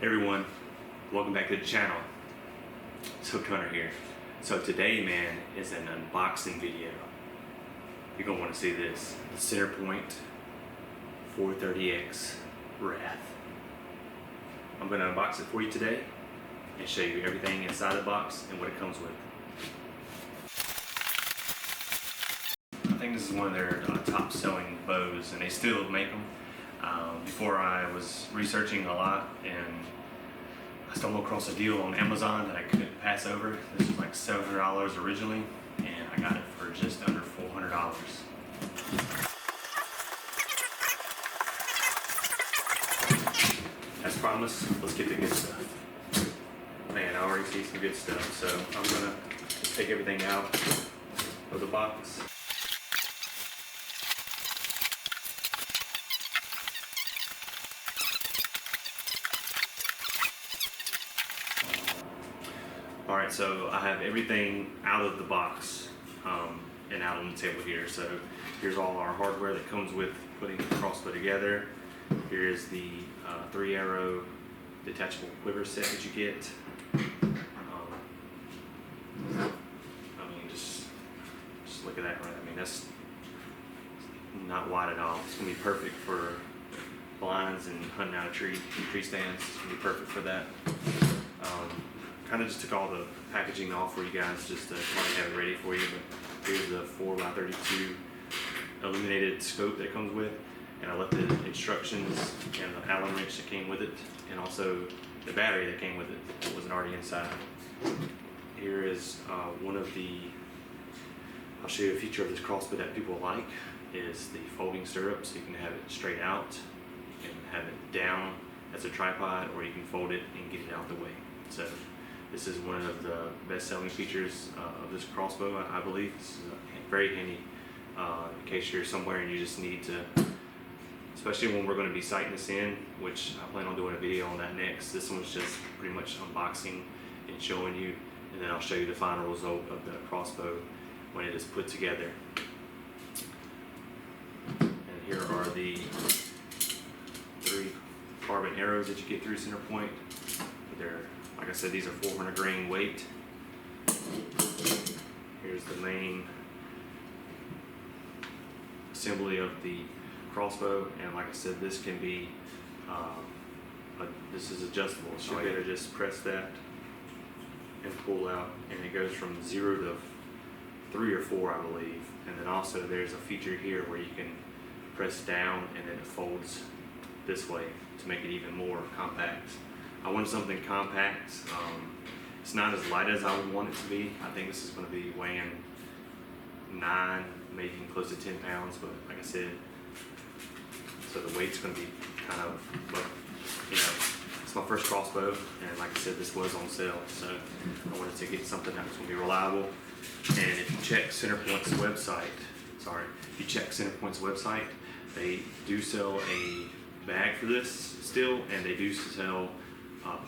Hey everyone, welcome back to the channel. So Connor here. So today, man, is an unboxing video. You're gonna want to see this. The Centerpoint 430X Wraith. I'm gonna unbox it for you today and show you everything inside the box and what it comes with. I think this is one of their top selling bows, and they still make them. Before I was researching a lot, and I stumbled across a deal on Amazon that I couldn't pass over. This was like $700 originally, and I got it for just under $400. As promised, let's get the good stuff. Man, I already see some good stuff, so I'm gonna just take everything out of the box. Alright, so I have everything out of the box and out on the table here. So here's all our hardware that comes with putting the crossbow together. Here's the 3-arrow detachable quiver set that you get. Just look at that, right? I mean, that's not wide at all. It's going to be perfect for blinds and hunting out of tree stands. It's going to be perfect for that. Kind of just took all the packaging off for you guys just to kind of have it ready for you. But here's the 4x32 Illuminated Scope that comes with, and I left the instructions and the Allen wrench that came with it, and also the battery that came with it that wasn't already inside. Here is one of the, I'll show you a feature of this crossbow that people like, is the folding stirrup, so you can have it straight out and have it down as a tripod, or you can fold it and get it out the way. So this is one of the best-selling features of this crossbow, I believe. This is very handy in case you're somewhere and you just need to, especially when we're going to be sighting this in, which I plan on doing a video on that next. This one's just pretty much unboxing and showing you, and then I'll show you the final result of the crossbow when it is put together. And here are the 3 carbon arrows that you get through Centerpoint. They're, like I said, these are 400 grain weight. Here's the main assembly of the crossbow, and like I said, this can be, this is adjustable, so I gotta just press that and pull out, and it goes from 0 to 3 or 4, I believe. And then also there's a feature here where you can press down and then it folds this way to make it even more compact. I want something compact. It's not as light as I would want it to be. I think this is going to be weighing 9, maybe close to 10 pounds, but like I said, so the weight's going to be kind of, but you know, it's my first crossbow, and like I said, this was on sale, so I wanted to get something that was going to be reliable. And if you check Centerpoint's website, they do sell a bag for this still, and they do sell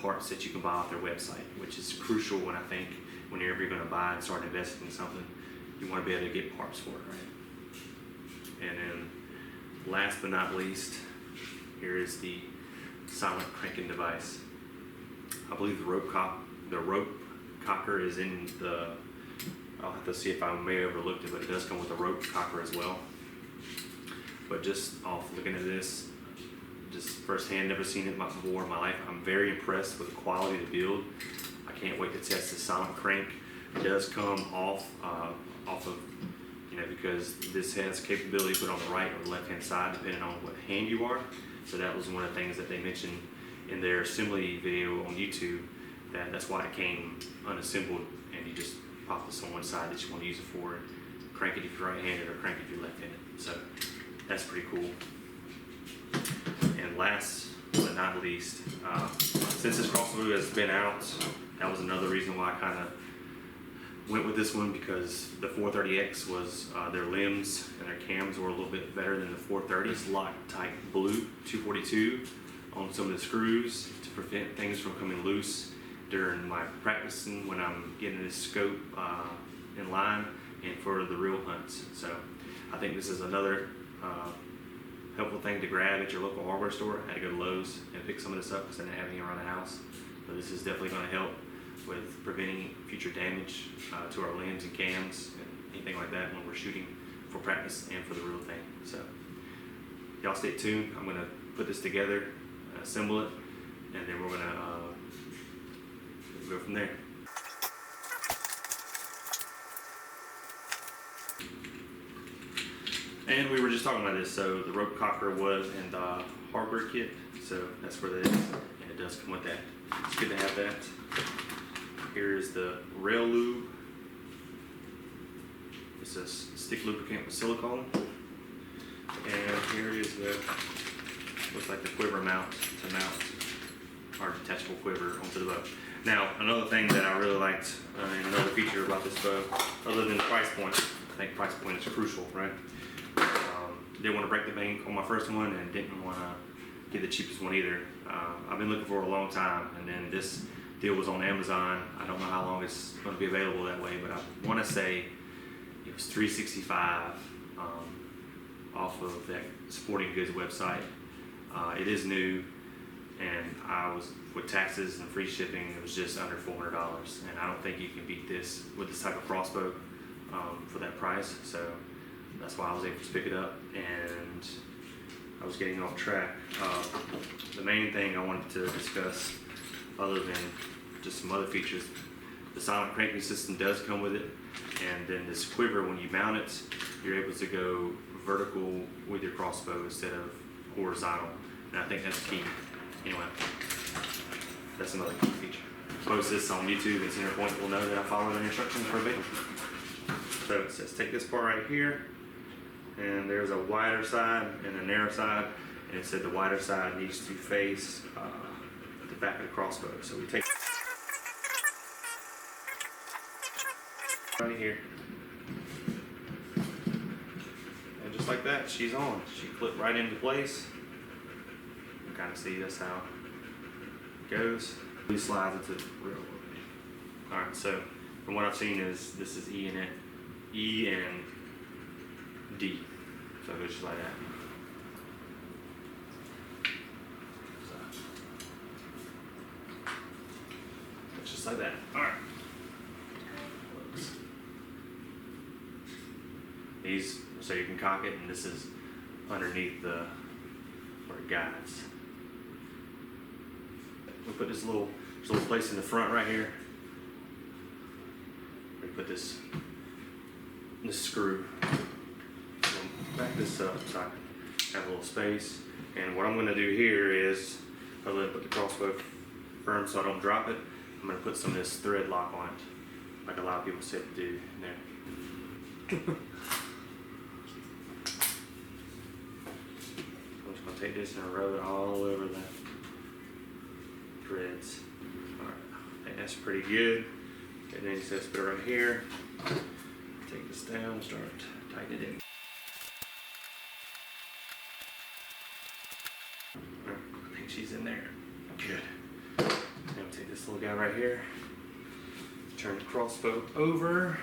parts that you can buy off their website, which is crucial when I think whenever you're going to buy and start investing in something, you want to be able to get parts for it, right? And then last but not least, here is the silent cranking device. I believe the rope cocker is in the, I'll have to see if I may have overlooked it, but it does come with a rope cocker as well. But just off looking at this, just firsthand, never seen it before in my life. I'm very impressed with the quality of the build. I can't wait to test the silent crank. It does come off of, you know, because this has capability put on the right or the left hand side depending on what hand you are. So that was one of the things that they mentioned in their assembly video on YouTube, that's why it came unassembled, and you just pop this on one side that you want to use it for, crank it if you're right-handed or crank it if you're left-handed. So that's pretty cool. And last but not least, since this crossbow has been out, that was another reason why I kind of went with this one, because the 430X was, their limbs and their cams were a little bit better than the 430's. Loctite blue 242 on some of the screws to prevent things from coming loose during my practicing when I'm getting this scope in line and for the real hunts. So I think this is another helpful thing to grab at your local hardware store. I had to go to Lowe's and pick some of this up because I didn't have any around the house. But this is definitely going to help with preventing future damage to our limbs and cams and anything like that when we're shooting for practice and for the real thing. So y'all stay tuned. I'm going to put this together, assemble it, and then we're going to go from there. And we were just talking about this, so the rope cocker was in the hardware kit, so that's where that is, and it does come with that. It's good to have that. Here is the rail lube. It's a stick lubricant with silicone. And here is the, looks like the quiver mount to mount our detachable quiver onto the bow. Now, another thing that I really liked, and another feature about this bow, other than the price point, I think price point is crucial, right? Didn't want to break the bank on my first one and didn't want to get the cheapest one either. I've been looking for a long time, and then this deal was on Amazon. I don't know how long it's going to be available that way, but I want to say it was $365 off of that Sporting Goods website. It is new, and I was, with taxes and free shipping, it was just under $400, and I don't think you can beat this with this type of crossbow for that price. So that's why I was able to pick it up, and I was getting off track. The main thing I wanted to discuss, other than just some other features, the silent cranking system does come with it, and then this quiver, when you mount it, you're able to go vertical with your crossbow instead of horizontal, and I think that's key. Anyway, that's another key feature. Post this on YouTube, and Centerpoint will know that I followed the instructions verbatim. So it says take this part right here, and there's a wider side and a narrow side, and it said the wider side needs to face the back of the crossbow. So we take right here, and just like that, she's on. She clipped right into place. You can kind of see that's how it goes. He slides into the real one. All right, so from what I've seen is this is E and D, so it goes just like that. So, it's just like that. All right. These, so you can cock it, and this is underneath the where it guides. We put this little, there's a little place in the front right here. We put this screw. Back this up so I can have a little space. And what I'm going to do here is, other than put the crossbow firm so I don't drop it, I'm going to put some of this thread lock on it, like a lot of people said to do in there. I'm just going to take this and rub it all over the threads. Alright, I think that's pretty good. And then he says put it right here. Take this down, start tightening it in. I think she's in there. Good. Now we'll take this little guy right here. Turn the crossbow over.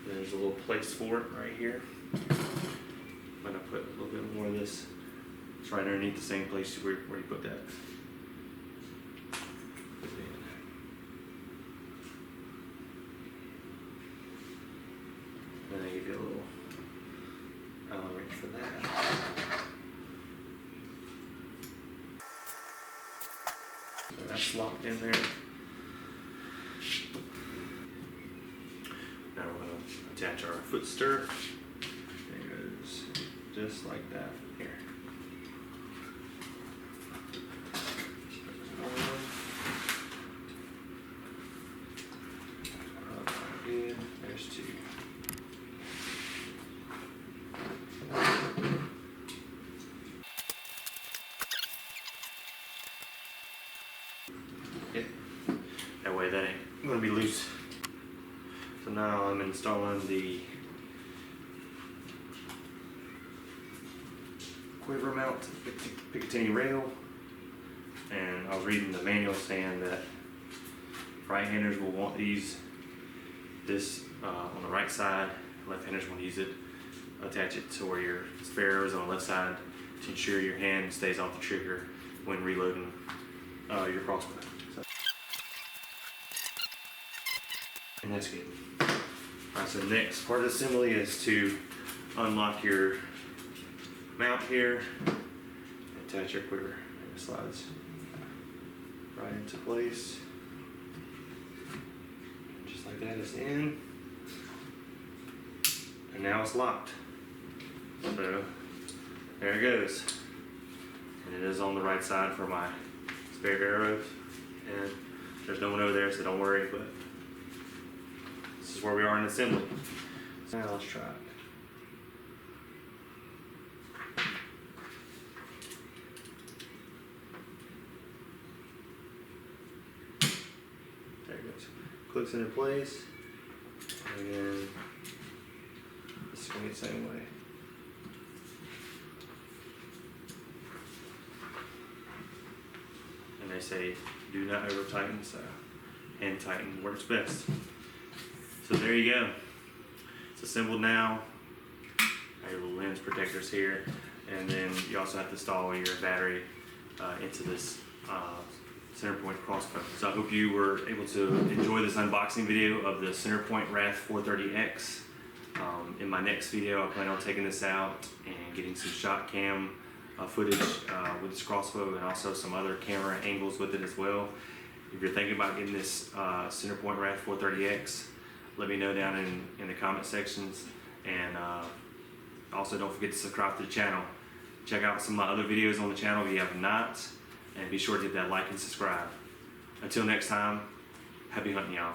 There's a little place for it right here. I'm gonna put a little bit more of this. It's right underneath the same place where you put that. And then I give you a little element for that. So that's locked in there. Now we're going to attach our foot stirrup. It goes just like that here. Good. There's two. Yep. That way that ain't going to be loose. So now I'm installing the quiver mount Picatinny rail, and I was reading the manual saying that right-handers will want this on the right side, left-handers want to use it attach it to where your spare arrow is on the left side to ensure your hand stays off the trigger when reloading your crossbow. So, and that's good. Alright, so next part of the assembly is to unlock your mount here, attach your quiver, and it slides right into place. And just like that, it's in. And now it's locked. So there it goes. And it is on the right side for my spare arrows. And there's no one over there, so don't worry, but this is where we are in assembly. So now let's try it. There it goes. Clicks into place. And then it's going to be the same way. And they say do not over tighten, so hand tighten works best. So there you go. It's assembled now. Got your little lens protectors here, and then you also have to install your battery into this Centerpoint crossbow. So I hope you were able to enjoy this unboxing video of the Centerpoint Wraith 430X. In my next video, I plan on taking this out and getting some shot cam footage with this crossbow, and also some other camera angles with it as well. If you're thinking about getting this Centerpoint Wraith 430X, let me know down in the comment sections, and also don't forget to subscribe to the channel. Check out some of my other videos on the channel if you have not, and be sure to hit that like and subscribe. Until next time, happy hunting, y'all.